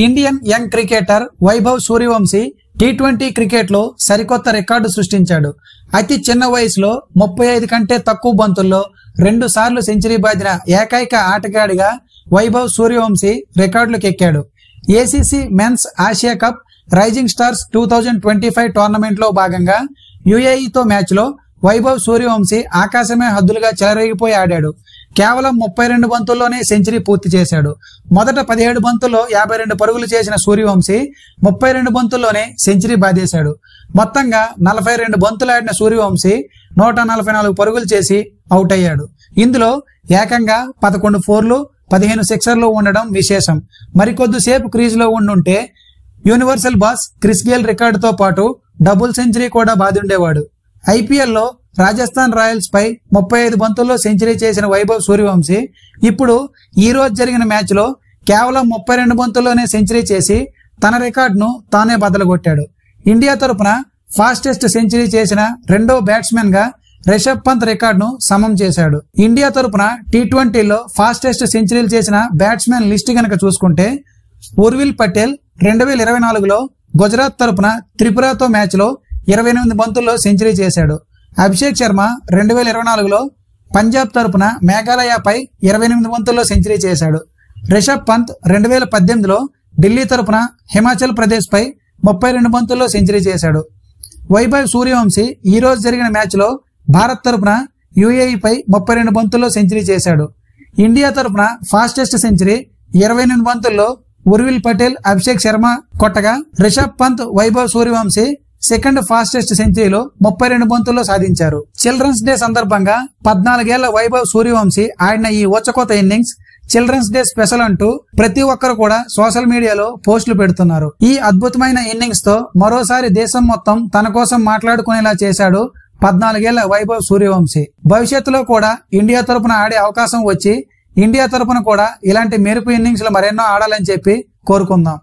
Indian young cricketer Vaibhav Suryavanshi T20 cricket లో సరికొత్త record సృష్టించాడు. అతి చిన్న వయసులో 35 కంటే తక్కువ బంతుల్లో 2 సార్లు సెంచరీ బాదిన ఏకైక ఆటగాడిగా వైభవ్ సూర్యవంశీ రికార్డులకు ఎక్కాడు. ACC men's Asia cup rising stars 2025 tournament లో భాగంగా యుఏఈతో మ్యాచ్ లో వైభవ్ సూర్యవంశీ ఆకాశమే హద్దులుగా చెలరేగిపోయి ఆడాడు. కేవలం 32 బంతుల్లోనే సెంచరీ పూర్తి చేశాడు. మొదట 17 బంతుల్లో 52 పరుగులు చేసిన సూర్యవంశీ 32 బంతుల్లోనే సెంచరీ బాదేశాడు. మొత్తంగా 42 బంతులు ఆడిన సూర్యవంశీ 144 పరుగులు చేసి అవుట్ అయ్యాడు. ఇందులో ఏకంగా 11 ఫోర్లు 15 సిక్సర్లు ఉండడం విశేషం. మరికొద్దిసేపు క్రీజులో ఉండుంటే యూనివర్సల్ బాస్ క్రిస్ గేల్ రికార్డుతో పాటు డబుల్ సెంచరీ కూడా బాదుండేవాడు. ఐపీఎల్లో రాజస్థాన్ రాయల్స్ పై 35 బంతుల్లో సెంచరీ చేసిన వైభవ్ సూర్యవంశీ ఇప్పుడు ఈ రోజు జరిగిన మ్యాచ్ లో కేవలం 32 బంతుల్లోనే సెంచరీ చేసి తన రికార్డును తానే బదలగొట్టాడు. ఇండియా తరపున ఫాస్టెస్ట్ సెంచరీ చేసిన రెండో బ్యాట్స్మెన్ గా రిషబ్ పంత్ రికార్డును సమం చేశాడు. ఇండియా తరపున టీ20లో ఫాస్టెస్ట్ సెంచరీలు చేసిన బ్యాట్స్మెన్ లిస్ట్ గనక చూసుకుంటే ఉర్విల్ పటేల్ 2024లో గుజరాత్ తరపున త్రిపురతో మ్యాచ్ లో 28 బంతుల్లో సెంచరీ చేశాడు. అభిషేక్ శర్మ 2024లో పంజాబ్ తరపున మేఘాలయపై 28 బంతుల్లో సెంచరీ చేశాడు. రిషబ్ పంత్ 2018లో ఢిల్లీ తరపున హిమాచల్ ప్రదేశ్ పై 32 బంతుల్లో సెంచరీ చేశాడు. వైభవ్ సూర్యవంశీ ఈ రోజు జరిగిన మ్యాచ్ లో భారత్ తరపున యుఏఈ పై 32 బంతుల్లో సెంచరీ చేశాడు. ఇండియా తరపున ఫాస్టెస్ట్ సెంచరీ 28 బంతుల్లో ఉర్విల్ పటేల్ అభిషేక్ శర్మ కొట్టగా రిషబ్ పంత్ వైభవ్ సూర్యవంశీ సెకండ్ ఫాస్టెస్ట్ సెంచరీలో 32 బంతుల్లో సాధించారు. చిల్డ్రన్స్ డే సందర్భంగా 14 ఏళ్ల వైభవ్ సూర్యవంశీ ఆడిన ఈ ఊచకోత ఇన్నింగ్స్ చిల్డ్రన్స్ డే స్పెషల్ అంటూ ప్రతి ఒక్కరు కూడా సోషల్ మీడియాలో పోస్టులు పెడుతున్నారు. ఈ అద్భుతమైన ఇన్నింగ్స్ తో మరోసారి దేశం మొత్తం తన కోసం మాట్లాడుకునేలా చేశాడు 14 ఏళ్ల వైభవ్ సూర్యవంశీ. భవిష్యత్తులో కూడా ఇండియా తరపున ఆడే అవకాశం వచ్చి ఇండియా తరపున కూడా ఇలాంటి మెరుపు ఇన్నింగ్స్ మరెన్నో ఆడాలని చెప్పి కోరుకుందాం.